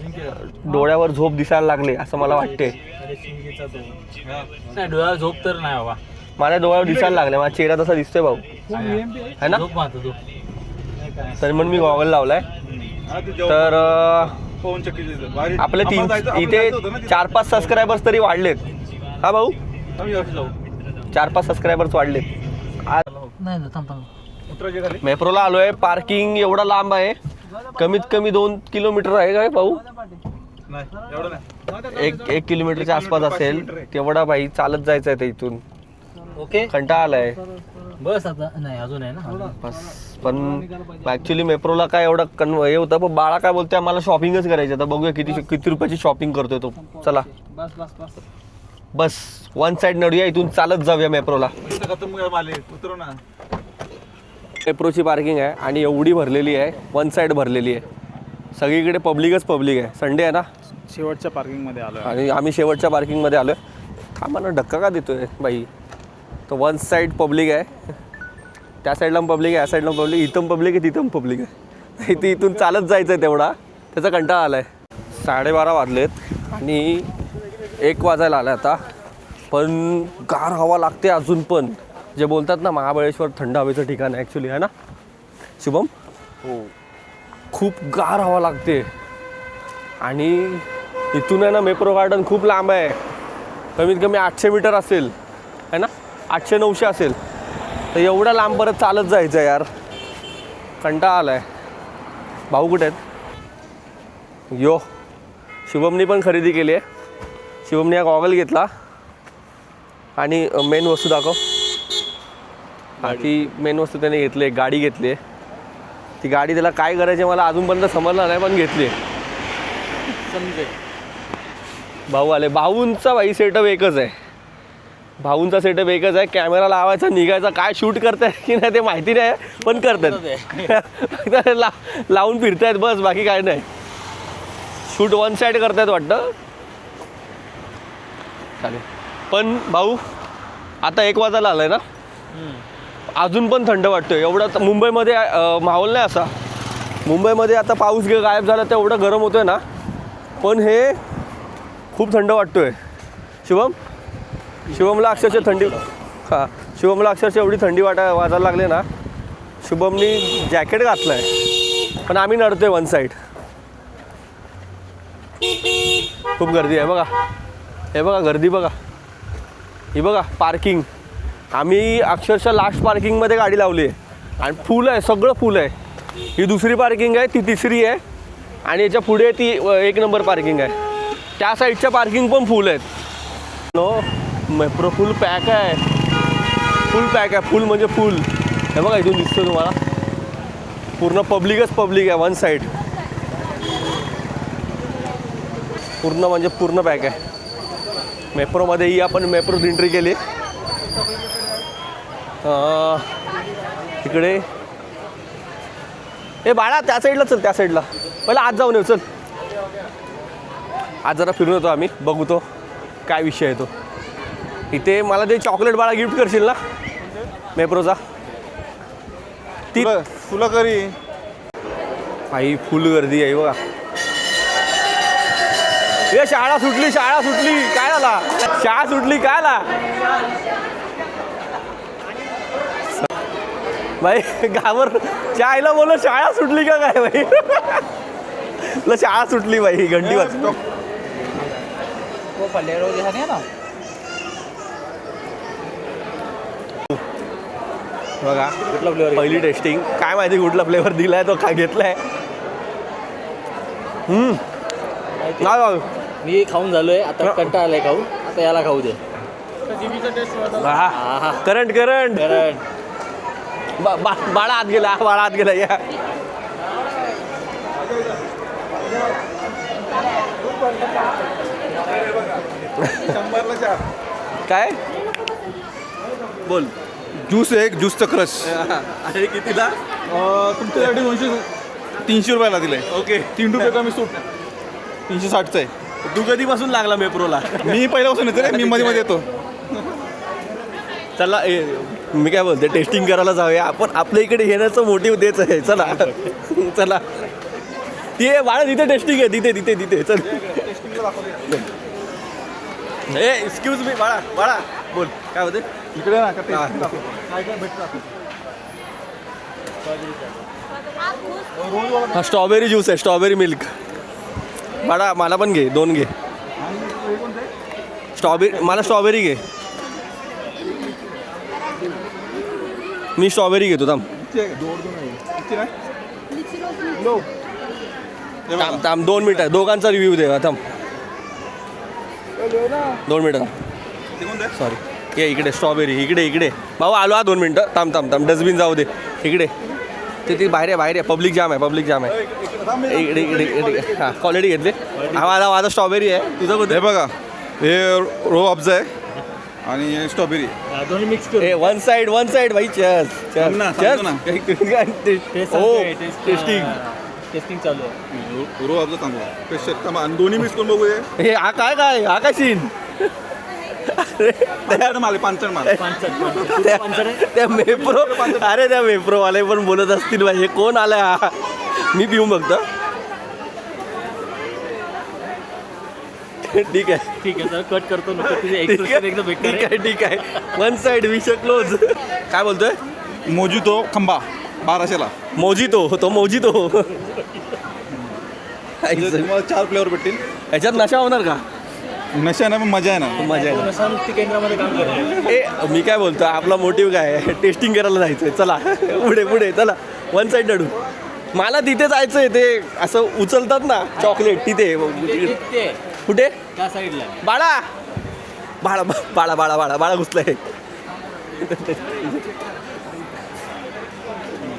Speaker 1: डोळ्यावर झोप दिसायला लागले असं मला वाटते.
Speaker 7: नाही, डोळ्याला झोप तर नाही बाबा.
Speaker 1: माझ्या डोळ्यावर दिसायला लागले, माझा चेहरा तसा दिसतोय भाऊ, है ना?
Speaker 7: झोप मारतो तू.
Speaker 1: तरी म्हणून मी गॉगल लावलाय. तर आपले इथे 4-5 सबस्क्रायबर्स तरी वाढलेत. हा भाऊ, 4-5 सबस्क्रायबर्स वाढलेत. मेप्रोला आलोय. पार्किंग एवढा लांब आहे, कमीत कमी 2 किलोमीटर आहे काय भाऊ? 1 किलोमीटरच्या आसपास असेल तेवढा. बाई चालत जायचं आहे इथून.
Speaker 7: ओके,
Speaker 1: कंटाळा आलाय
Speaker 7: बस आता. नाही, अजून आहे ना
Speaker 1: बस. पण ऍक्च्युली मेप्रोला काय एवढं हे होतं. पण बाळा काय बोलतोय, मला शॉपिंगच करायची. आता बघूया किती रुपयाची शॉपिंग करतोय तो. चला बस वन साईड नडूया, इथून चालत जाऊया मेप्रोला. मेप्रोची पार्किंग आहे आणि एवढी भरलेली आहे, वन साईड भरलेली आहे. सगळीकडे पब्लिकच पब्लिक आहे. संडे आहे ना.
Speaker 6: शेवटच्या पार्किंगमध्ये आलो
Speaker 1: आणि आम्ही शेवटच्या पार्किंगमध्ये आलोय. थांबा ना, धक्का का देतोय बाई? तर वन साईड पब्लिक आहे, त्या साईडला पब्लिक आहे, या साईडला पब्लिक, इथं पब्लिक आहे, तिथं पब्लिक आहे. इथे इथून चालत जायचं आहे तेवढा, त्याचा कंटाळा आला आहे. 12:30 वाजलेत आणि 1 वाजायला आला आता. पण गार हवा लागते अजून पण. जे बोलतात ना महाबळेश्वर थंड हवेचं ठिकाण आहे ॲक्च्युली, आहे ना शुभम? हो, खूप गार हवा लागते. आणि इथून आहे ना मेप्रो गार्डन खूप लांब आहे, कमीत कमी 800 मीटर असेल, आहे ना? 800-900 असेल. तर एवढ्या लांब परत चालत जायचं आहे यार, कंटाळा आला आहे. भाऊ कुठे आहेत? यो, शुभमनी पण खरेदी केली आहे. शुभमने हा गॉगल घेतला आणि मेन वस्तू दाखव. हा, ती मेन वस्तू त्याने घेतली आहे, गाडी घेतली आहे. ती गाडी त्याला काय करायची मला अजूनपर्यंत समजलं नाही, पण घेतली आहे. भाऊ आले. भाऊंचा बाई सेटअप एकच आहे, भाऊंचा सेटअप एकच आहे, कॅमेरा लावायचा निघायचा, काय शूट करताय की नाही ते माहिती नाही पण करतात लावून फिरतायत बस, बाकी काय नाही. शूट वन साईड करतायत वाटतं. चालेल. पण भाऊ आता 1 वाजायला आलाय ना, अजून पण थंड वाटतोय. एवढं मुंबईमध्ये माहोल नाही असा. मुंबईमध्ये आता पाऊस गायब झाला तर एवढं गरम होतोय ना, पण हे खूप थंड वाटतोय. शुभमला अक्षरशः थंडी, हां शुभमला अक्षरशः एवढी थंडी वाजायला लागली ना. शुभमनी जॅकेट घातलं आहे, पण आम्ही नडतोय वन साईड. खूप गर्दी आहे बघा, हे बघा गर्दी बघा, ही बघा पार्किंग. आम्ही अक्षरशः लास्ट पार्किंगमध्ये गाडी लावली आहे आणि फुल आहे, सगळं फुल आहे. ही दुसरी पार्किंग आहे, ती तिसरी आहे आणि याच्या पुढे ती 1 नंबर पार्किंग आहे. त्या साईडच्या पार्किंग पण फुल आहेत. नो मेट्रो फुल पॅक आहे, फुल पॅक आहे, फुल म्हणजे फुल. हे बघा इथून दिसतो तुम्हाला, पूर्ण पब्लिकच पब्लिक आहे वन साईड. पूर्ण म्हणजे पूर्ण पॅक आहे. मेट्रोमध्येही आपण मेट्रोत एंट्री केली. इकडे ए बाळा त्या साईडला चल, त्या साईडला पहिला आज जाऊन येऊ चल. आज जरा फिरून येतो आम्ही, बघू तो काय विषय आहे तो. इथे मला ते चॉकलेट बाळा गिफ्ट करशील ना मेप्रोचा? ती
Speaker 6: तुला करी
Speaker 1: आई फुल गर्दी आहे बघा. हे शाळा सुटली, शाळा सुटली काय झाला, शाळा सुटली काय झाला भाई. गावर शाळेला बोल, शाळा सुटली का काय भाई. शाळा सुटली भाई, घंटी वाजतो. बघा पहिली टेस्टिंग, काय माहिती कुठला फ्लेवर दिलाय तो, काय घेतलाय. नाही
Speaker 7: मी खाऊन झालोय आता, कंटाळा आलाय खाऊ, आता याला खाऊ दे.
Speaker 1: करंट करंट बाळा आत गेला, बाळा आत गेला. या काय बोल.
Speaker 6: ज्यूस एक ज्यूसचं क्रश
Speaker 1: अरे कितीला
Speaker 6: तुमच्यासाठी 300 रुपयाला दिलंय.
Speaker 1: ओके
Speaker 6: 3 रुपये कमी सूट, 360चं आहे.
Speaker 1: तू कधीपासून लागला मेप्रोला?
Speaker 6: मी पहिल्यापासून येतो रे, मी मध्ये मध्ये येतो.
Speaker 1: चला मी काय बोलते, टेस्टिंग करायला जाऊया आपण. आपल्या इकडे येण्याचं मोटिव्ह तेच आहे. चला चला, ते बाळा तिथे टेस्टिंग आहे, तिथे तिथे तिथे चल. ए एक्सक्यूज मी बाळा, बाळा बोल काय होते
Speaker 6: इकडे ना का
Speaker 1: हा स्ट्रॉबेरी ज्यूस आहे, स्ट्रॉबेरी मिल्क. बाळा मला पण घे, 2 घे. स्ट्रॉबेरी मला स्ट्रॉबेरी घे, मी स्ट्रॉबेरी घेतो. थांब थांब थांब 2 मिनटं, दोघांचा रिव्ह्यू दे. थांब 2 मिनटं. सॉरी, ये इकडे स्ट्रॉबेरी, इकडे इकडे भाऊ आलो. 2 मिनटं थांब थांब थांब, डस्टबिन जाऊ दे इकडे. ते बाहेर आहे, बाहेर आहे, पब्लिक जाम आहे, पब्लिक जाम आहे. इकडे इकडे इकडे हां क्वालिटी घेतली. हा माझा स्ट्रॉबेरी आहे, तुझं कुठे?
Speaker 6: हे बघा, हे रो अब्ज आहे आणि स्ट्रॉबेरी
Speaker 7: दोन्ही मिक्स करू.
Speaker 1: ए वन साइड भाई. चस
Speaker 6: सांग ना, सांगतो ना.
Speaker 7: टेस्टिंग चालू आहे.
Speaker 6: रो अब्ज चांगला स्पेशल, आणि दोन्ही मिक्स करून बघू.
Speaker 1: हे हा काय हा काय सीन.
Speaker 6: माल 5 माल
Speaker 1: त्या मेप्रो, अरे त्या मेप्रोवाले पण बोलत असतील भाई, हे कोण आलाय हा. मी पिऊन बघतो. ठीक आहे
Speaker 7: सर, कट करतो नको, तुझे एक्सप्रेशन एकदम बेकार आहे.
Speaker 1: ठीक आहे. वन साइड विषय क्लोज. काय बोलतोय?
Speaker 6: मोजितो खंबा 1200ला.
Speaker 1: मोजितो तो मोजितो.
Speaker 6: तुम्हाला 4 फ्लेवर भेटतील.
Speaker 1: ह्याच्यात नशा होणार का?
Speaker 6: नशा नाही, मजा आहे ना.
Speaker 1: मजा आहे.
Speaker 7: नशामुक्ती केंद्रामध्ये काम करतो.
Speaker 1: ए मी काय बोलतो, आपला मोटिव्ह काय आहे, टेस्टिंग करायला जायचं आहे. चला पुढे पुढे चला, वन साईड नडू. मला तिथे जायचं आहे, ते असं उचलतात ना चॉकलेट, तिथे. कुठे?
Speaker 7: त्या साईडला
Speaker 1: बाळा बाळा बाळा बाळा बाळा बाळा घुसलाय.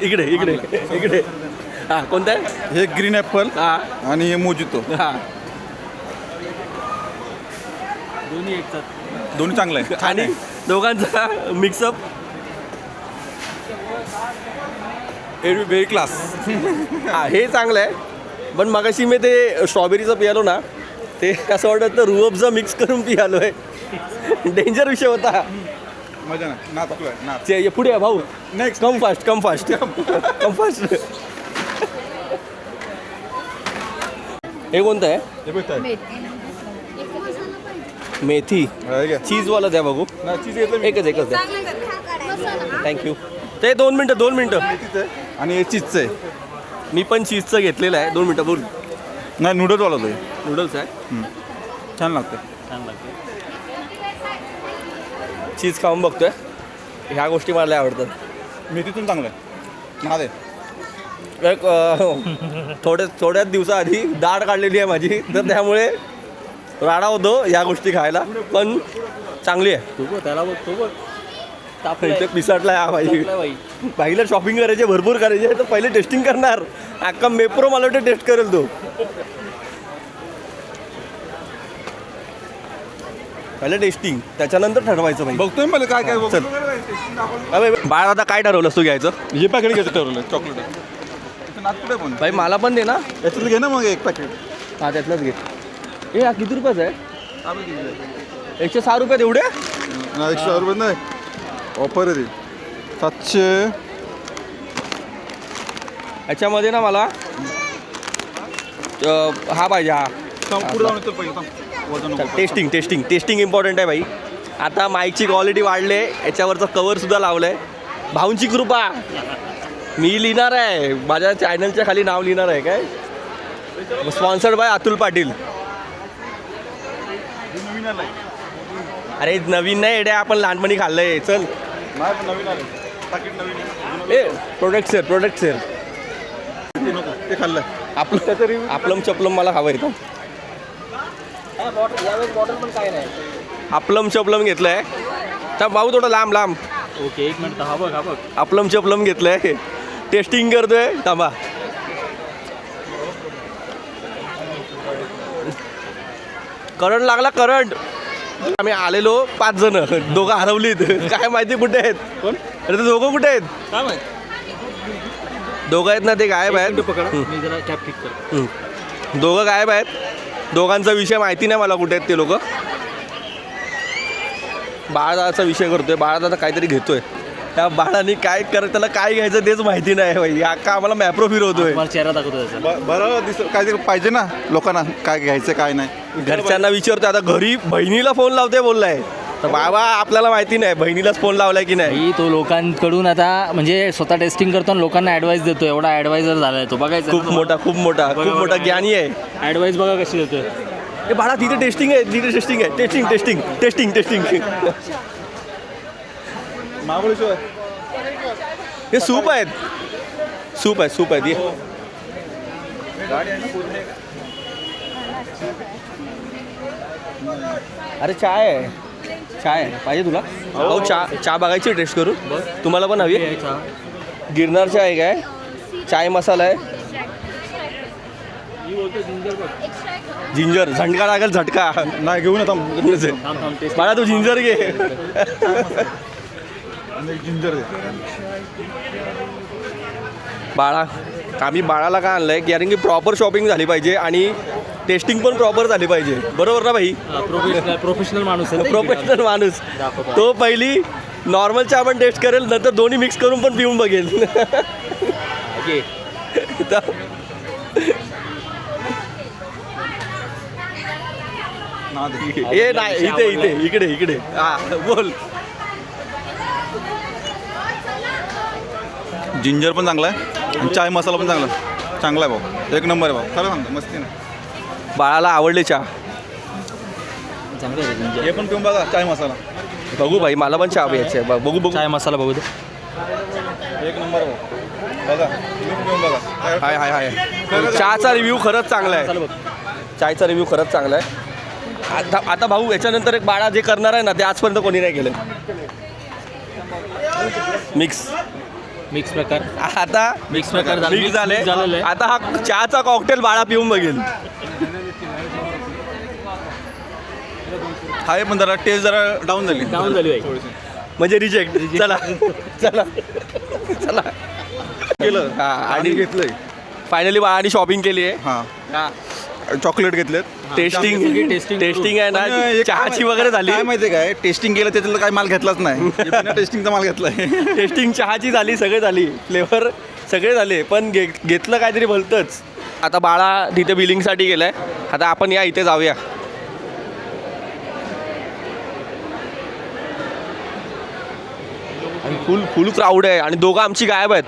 Speaker 1: इकडे इकडे इकडे. हां कोणतं आहे?
Speaker 6: हे ग्रीन ॲपल
Speaker 1: हां
Speaker 6: आणि हे मोजितो.
Speaker 1: हां
Speaker 7: दोन्ही एकसाथ.
Speaker 6: दोन्ही चांगलं आहे.
Speaker 1: आणि दोघांचा मिक्सअप
Speaker 6: व्हेरी क्लास.
Speaker 1: हा हे चांगलं आहे. पण मगाशी मी ते स्ट्रॉबेरीचं पियालो ना, ते असं वाटत तर रूअफजा मिक्स करून पियालो आहे. डेंजर विषय होता.
Speaker 6: मजा नाही नाच तुला नाच.
Speaker 1: ये पुढे आहे भाऊ.
Speaker 6: Next
Speaker 1: come fast come fast come fast. हे कोणतं आहे?
Speaker 6: हे बघ ताई.
Speaker 1: मेथी
Speaker 6: हे घे.
Speaker 1: चीजवाला द्या बघू.
Speaker 6: ना चीज येतं मी.
Speaker 1: एकच द्या. थँक्यू. ते 2 मिनटं.
Speaker 6: आणि हे चीजचं आहे.
Speaker 1: मी पण चीजचं घेतलेलं आहे. 2 मिनटं बोल.
Speaker 6: नाही नूडल्सवाला तो हे.
Speaker 1: नूडल्स आहे.
Speaker 6: छान लागतं.
Speaker 1: चीज खाऊन बघतोय. ह्या गोष्टी मला लय आवडतात.
Speaker 6: मेथीतून चांगलं आहे. ना दे.
Speaker 1: एक थोड्याच दिवसाआधी दाढ काढलेली आहे माझी, तर त्यामुळे राडा होतो या गोष्टी खायला, पण चांगली आहे.
Speaker 7: तू बघ त्याला बघ, तू बघ
Speaker 1: इथे पिसाटला आहे भाई. पहिलं शॉपिंग करायचे, भरपूर करायचे, तर पहिले टेस्टिंग करणार. अख्खा मेप्रो मला वाटतं टेस्ट करेल तो. पहिलं टेस्टिंग, त्याच्यानंतर ठरवायचं भाई.
Speaker 6: बघतोय मला काय काय
Speaker 1: चल. अबे बाळ आता काय ठरवलंस तू घ्यायचं?
Speaker 6: हे पॅकेट घ्यायचं ठरवलं चॉकलेट. नाच कुठे पण
Speaker 1: भाई मला पण दे ना.
Speaker 6: याच्यातलं घे ना मग एक पॅकेट.
Speaker 1: हा त्यातलंच घे. हे हा किती रुपयाचं आहे? 106 रुपयात एवढे?
Speaker 6: 100 रुपये नाही ऑफर आहे ती. 700.
Speaker 1: याच्यामध्ये ना मला हा पाहिजे. हा
Speaker 6: पुढे जाऊन येतो पहिले थांब. वजन नको.
Speaker 1: टेस्टिंग इम्पॉर्टंट आहे भाई. आता माईकची क्वालिटी वाढले, याच्यावरचं कवरसुद्धा लावलं आहे. भाऊंची कृपा. मी लिहिणार आहे, माझ्या चॅनलच्या खाली नाव लिहिणार आहे. काय स्पॉन्सर्ड बाय अतुल पाटील.
Speaker 6: नवीन आलंय.
Speaker 1: अरे नवीन नाही एड्या, आपण लहानपणी खाल्लंय. चल
Speaker 6: नाही पण नवीन आलं पॅकेट नवीन आहे.
Speaker 1: ए प्रोडक्ट सेर
Speaker 6: ते नको ते खाल्लंय.
Speaker 1: आपलम चपलम मला हवं येतं. आपलम चपलम घेतलंय. तर भाऊ थोडं लांब.
Speaker 7: ओके, एक मिनिट. हा बघ
Speaker 1: आपलम चपलम घेतलंय. टेस्टिंग करतोय. थांबा. करंट लागला. आम्ही आलेलो 5 जण, दोघं हरवलीत. काय माहिती कुठे आहेत. कोण? अरे ते दोघं कुठे आहेत?
Speaker 7: काय माहिती.
Speaker 1: दोघं आहेत ना, ते गायब आहेत.
Speaker 7: मी जरा कॅप ठीक करतो.
Speaker 1: दोघं गायब आहेत. दोघांचा विषय माहिती नाही मला कुठे आहेत ते लोक. बाळाचा विषय करतोय. बाळाचा काहीतरी घेतोय. त्या बाळाने काय त्याला काय घ्यायचं तेच माहिती नाही भाई. अख्खा आम्हाला मॅप्रो फिरवतोय.
Speaker 7: मला चेहरा दाखवतो त्याचा.
Speaker 6: बरं काहीतरी पाहिजे ना लोकांना, काय घ्यायचं काय नाही.
Speaker 1: घरच्यांना विचारतोय. आता घरी बहिणीला फोन लावते बोललाय. तर बाबा आपल्याला माहिती नाही बहिणीलाच फोन लावलाय की नाही.
Speaker 7: तो लोकांकडून आता म्हणजे स्वतः टेस्टिंग करतो आणि लोकांना ॲडवाईस देतो. एवढा ॲडवायझर झालाय तो. बघायचं
Speaker 1: खूप मोठा ज्ञानी आहे.
Speaker 7: ॲडवाईस बघा कशी देतोय.
Speaker 1: हे बाळा तिथे टेस्टिंग आहे. टेस्टिंग.
Speaker 6: महाबळेश्वर
Speaker 1: हे सूप आहेत. ये अरे चाय आहे. पाहिजे तुला? हो चहा बघायची टेस्ट करू. तुम्हाला पण हवी? गिरनार चाय आहे काय? चाय मसाला आहे. जिंजर झटका लागेल. झटका
Speaker 6: नाही घेऊन येतो
Speaker 1: बाळा तू जिंजर घे.
Speaker 6: जिंजर
Speaker 1: बाळा आम्ही बाळाला का आणलंय कारण की प्रॉपर शॉपिंग झाली पाहिजे आणि टेस्टिंग पण प्रॉपर झाली पाहिजे. बरोबर ना भाई?
Speaker 7: प्रोफेशनल माणूस आहे.
Speaker 1: प्रोफेशनल माणूस. तो पहिली नॉर्मल चहा पण टेस्ट करेल, नंतर दोन्ही मिक्स करून पण पिऊन बघेल. हे नाही इकडे हा बोल.
Speaker 6: जिंजर पण चांगला आहे आणि चाय मसाला पण चांगला आहे भाऊ. एक नंबर आहे भाऊ. खरं सांगतो मस्ती नाही.
Speaker 1: बाळाला आवडले चहा.
Speaker 7: चांगलं आहे.
Speaker 6: हे पण पिऊन बघा चाय मसाला.
Speaker 1: बघू भाई मला पण चहा प्यायची आहे. बघू
Speaker 7: चाय मसाला बघू दे.
Speaker 6: एक नंबर भाऊ. बघा तुम्ही पिऊन बघा.
Speaker 1: हाय चहाचा रिव्ह्यू खरंच चांगला आहे. चायचा रिव्ह्यू खरंच चांगला आहे. आता भाऊ याच्यानंतर एक बाळा जे करणार आहे ना ते आजपर्यंत कोणी नाही केलं.
Speaker 7: मिक्स प्रकार.
Speaker 1: आता
Speaker 7: मिक्स प्रकार
Speaker 1: मिक्स झाले.
Speaker 7: झालेलं आहे.
Speaker 1: आता हा चहाचा कॉकटेल बाळा पिऊन बघेल.
Speaker 6: आहे पण जरा टेस्ट जरा डाऊन झाली
Speaker 7: भाई.
Speaker 1: म्हणजे रिजेक्ट. चला चला चला केलं आणि
Speaker 6: घेतलंय
Speaker 1: फायनली बाळाने शॉपिंग केली आहे.
Speaker 6: हां चॉकलेट घेतलेत.
Speaker 1: टेस्टिंग टेस्टिंग आहे ना, चहाची वगैरे झाली.
Speaker 6: काय माहिती काय टेस्टिंग केलं त्याच्यातलं काय माल घेतलाच नाही. टेस्टिंगचा माल घेतलाय.
Speaker 1: टेस्टिंग चहाची झाली, सगळे झाली, फ्लेवर सगळे झाले, पण घेतलं काहीतरी भलतंच. आता बाळा तिथे बिलिंगसाठी गेलाय. आता आपण या इथे जाऊया. आणि फुल क्राऊड आहे आणि दोघं आमची गायब आहेत.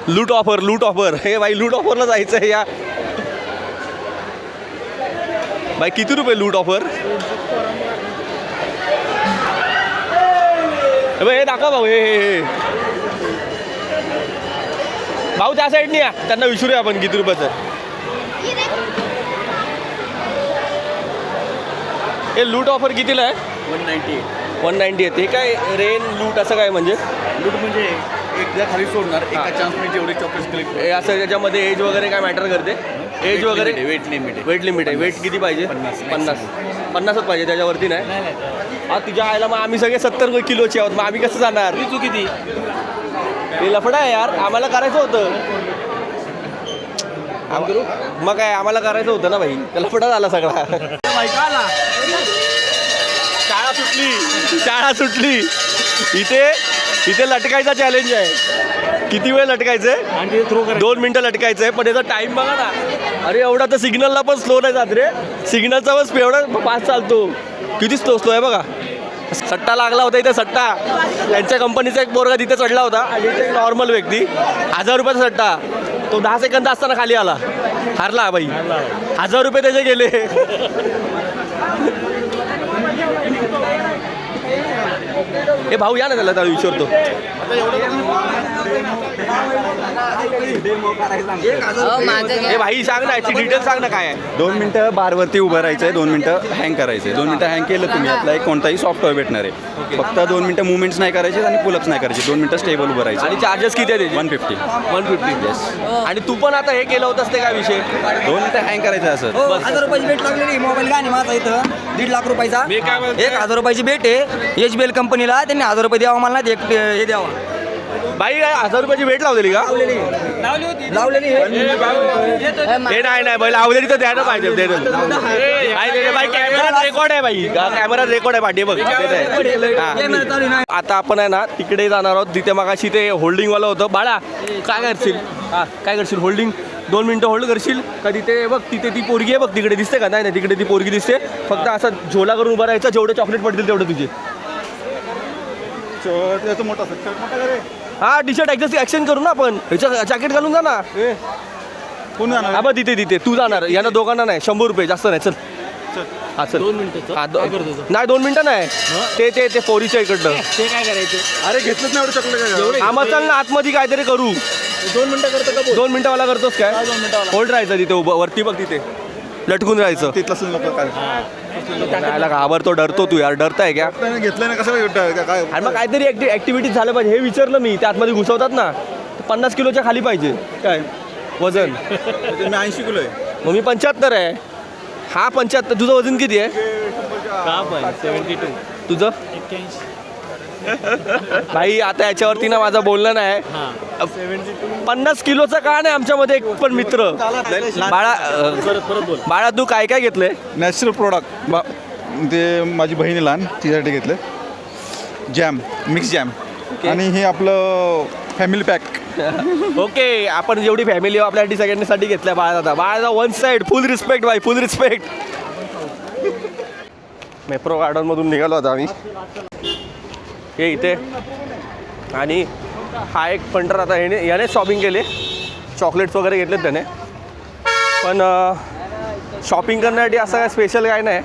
Speaker 1: लूट ऑफर हे बाई, लूट ऑफरला जायचं आहे या बाई. किती रुपये लूट ऑफर? हे दाखवा भाऊ. हे भाऊ त्या साईडनी या, त्यांना विचारूया आपण किती रुपयाचं. हे लूट ऑफर कितीला आहे? 190 आहे. ते काय रेन लूट असं काय म्हणजे?
Speaker 6: लूट म्हणजे एकदा खाली सोडणार एका चान्समध्ये जेवढे चॉकलेट कलेक्ट.
Speaker 1: हे असं त्याच्यामध्ये एज वगैरे काय मॅटर करते? एज वगैरे
Speaker 6: वेट लिमिट
Speaker 1: वेट लिमिट आहे. वेट किती पाहिजे? 50च पाहिजे, त्याच्यावरती नाही. हा तिच्या आयला मग आम्ही सगळे 70 किलोचे आहोत, मग आम्ही कसं जाणार?
Speaker 7: तू किती?
Speaker 1: हे लफडा आहे यार, आम्हाला करायचं होतं. मग काय आम्हाला करायचं होतं ना भाई, लफडा झाला सगळा. शाळा सुटली. इथे लटकायचा चॅलेंज आहे. किती वेळ लटकायचंय? 2 मिनिटं लटकायचंय, पण याचा टाइम बघा ना. अरे एवढा तर सिग्नलला पण स्लो नाही जात रे. सिग्नलचा पण एवढा फास्ट चालतो. किती स्लो आहे बघा. सट्टा लागला होता इथे, सट्टा. त्यांच्या कंपनीचा एक पोरगा तिथे चढला होता आणि इथे एक नॉर्मल व्यक्ती 1000 रुपयाचा सट्टा. तो 10 सेकंद असताना खाली आला, हारला बाई. 1000 रुपये त्याचे गेले. हे भाऊ या ना, त्याला विचारतो. हे भाई सांग ना, याची डिटेल सांग ना काय आहे.
Speaker 6: 2 मिनिटं बारवरती उभं राहायचं आहे, 2 मिनिटं हँग करायचं आहे. 2 मिनिटं हँग केलं तुम्ही आपला एक कोणताही सॉफ्टवेअर भेटणार आहे. फक्त 2 मिनिटं मुवमेंट्स नाही करायचे आणि पुलअप्स नाही करायचे. 2 मिनिटं स्टेबल उभं राहायचं.
Speaker 1: आणि चार्जेस किती आहे त्याचे?
Speaker 6: 150
Speaker 1: येस. आणि तू पण आता हे केलं होतंस ते काय विषय?
Speaker 6: 2 मिनिटं हँग करायचं असं.
Speaker 8: 1000 रुपयाची भेट लागलेली मोबाईल गाणी माझा इथं 1.5 लाख रुपयाचा. 1000 रुपयाची भेट आहे HBL कंपनीला. त्यांनी 1000 रुपये द्यावा मला, हे द्यावा.
Speaker 1: बाई काय 1000 रुपयाची भेट लावलेली का?
Speaker 8: लावलेली
Speaker 1: ते नाही बाई, लावलेली तर द्यायला पाहिजे. बाई कॅमेरात रेकॉर्ड आहे बाई, कॅमेरात रेकॉर्ड आहे पाठी बघ. आता आपण आहे ना तिकडे जाणार आहोत, तिथे मगाशी ते होल्डिंगवालं होतं. बाळा काय करशील? काय करशील? होल्डिंग 2 मिनिटं होल्ड करशील का? तिथे बघ, तिथे ती पोरगी आहे बघ, तिकडे दिसते का? नाही तिकडे ती पोरगी दिसते. फक्त असं झोला करून उभं राहायचं, जेवढे चॉकलेट पडतील तेवढे तुझे.
Speaker 6: त्याचं मोठा
Speaker 1: हा टी शर्ट ॲक्शन करू ना आपण. ह्याचं जॅकेट घालून जा ना.
Speaker 6: कोण जाणार?
Speaker 1: हा बघ तिथे तू जाणार. यांना दोघांना नाही, 100 रुपये जास्त नाही. चल हा चल.
Speaker 7: 2 मिनिटं
Speaker 1: नाही 2 मिनिटं नाही. ते पोरीच्या इकडनं.
Speaker 7: ते काय करायचं?
Speaker 6: अरे घेतलंच नाही एवढं चॉकलेट.
Speaker 1: हा मग चल ना, आतमध्ये काहीतरी करू.
Speaker 7: 2 मिनिटं करतो का?
Speaker 1: 2 मिनिटावाला करतोस काय? होल्ड राहायचं तिथे उभं, वरती बघ तिथे लटकून राहायचं.
Speaker 6: तिथलं नको काय
Speaker 1: त्याला घाबरतो, डरतो तू यार. डरताय का?
Speaker 6: घेतलं ना कसं काय?
Speaker 1: आणि मग काहीतरी ॲक्टिव्हिटीज झालं पाहिजे. हे विचारलं मी. त्या आतमध्ये घुसवतात ना, 50 किलोच्या खाली पाहिजे
Speaker 6: काय
Speaker 1: वजन.
Speaker 6: मी 80 किलो आहे.
Speaker 1: मग मी 75 आहे. हा 75. तुझं वजन किती आहे?
Speaker 7: 72.
Speaker 1: तुझं?
Speaker 7: 81.
Speaker 1: भाई आता याच्यावरती ना माझं बोलणं नाही. 50 किलोचा का नाही आमच्यामध्ये एक पण मित्र. बाळा
Speaker 7: परत बोल.
Speaker 1: बाळा तू काय काय घेतलंय?
Speaker 6: नॅचरल प्रोडक्ट ते माझी बहिणी लहान तिच्यासाठी घेतलं. Jam, mix jam. आणि हे आपलं फॅमिली पॅक.
Speaker 1: ओके, आपण जेवढी फॅमिली आपल्यासाठी सगळ्यांसाठी घेतल्या बाळा. बाळाचा 1 साईड. फुल रिस्पेक्ट भाई, फुल रिस्पेक्ट. मेट्रो गार्डनमधून निघालो होता आम्ही. हे इथे आणि हा एक पंटर. आता याने शॉपिंग केले, चॉकलेट्स वगैरे घेतलेत त्याने. पण शॉपिंग करण्यासाठी असं काय स्पेशल काय नाही,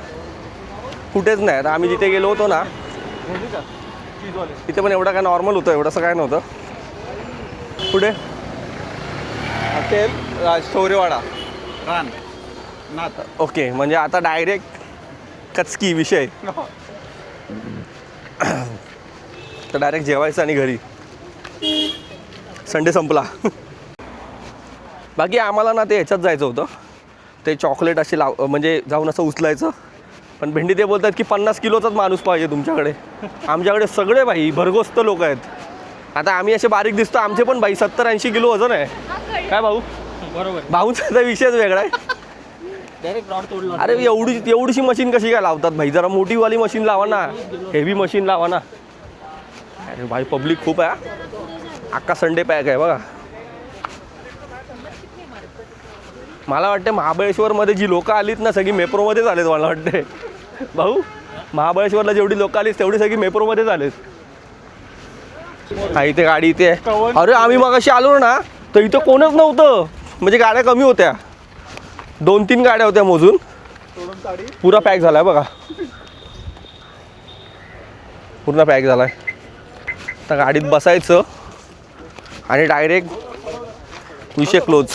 Speaker 1: कुठेच नाही. आता आम्ही जिथे गेलो होतो ना तिथे पण एवढं काय नॉर्मल होतं, एवढंसं काय नव्हतं. कुठे?
Speaker 6: हॉटेल शौर्यवाडा रान नाथ.
Speaker 1: ओके, म्हणजे आता डायरेक्ट कचकी विषय. तर डायरेक्ट जेवायचं आणि घरी. संडे संपला. बाकी आम्हाला ना ते ह्याच्यात जायचं होतं. ते चॉकलेट अशी म्हणजे जाऊन असं उचलायचं पण भेंडी ते बोलतात की 50 किलोचाच माणूस पाहिजे तुमच्याकडे. आमच्याकडे सगळे भाई भरगोस्त लोक आहेत. आता आम्ही असे बारीक दिसतो, आमचे पण भाई 70-80 किलो वजन आहे. काय भाऊ?
Speaker 7: बरोबर.
Speaker 1: भाऊचा तर विषयच वेगळा आहे.
Speaker 7: डायरेक्ट रॉड तोडला.
Speaker 1: अरे एवढीशी मशीन कशी काय लावतात भाई? जरा मोठीवाली मशीन लावा ना, हेवी मशीन लावा ना. अरे भाई पब्लिक खूप आहे. अख्खा संडे पॅक आहे बघा. मला वाटतं महाबळेश्वरमध्ये जी लोकं आलीत ना सगळी मेप्रोमध्येच आलेत मला वाटते. भाऊ महाबळेश्वरला जेवढी लोकं आलीत तेवढी सगळी मेप्रोमध्येच आलेत. हा इथे गाडी इथे आहे. अरे आम्ही मगाशी आलो ना तर इथं कोणच नव्हतं, म्हणजे गाड्या कमी होत्या. 2-3 गाड्या होत्या मोजून. पुरा पॅक झालाय बघा, पूर्ण पॅक झालाय. आता गाडीत बसायचं आणि डायरेक्ट विषय क्लोज.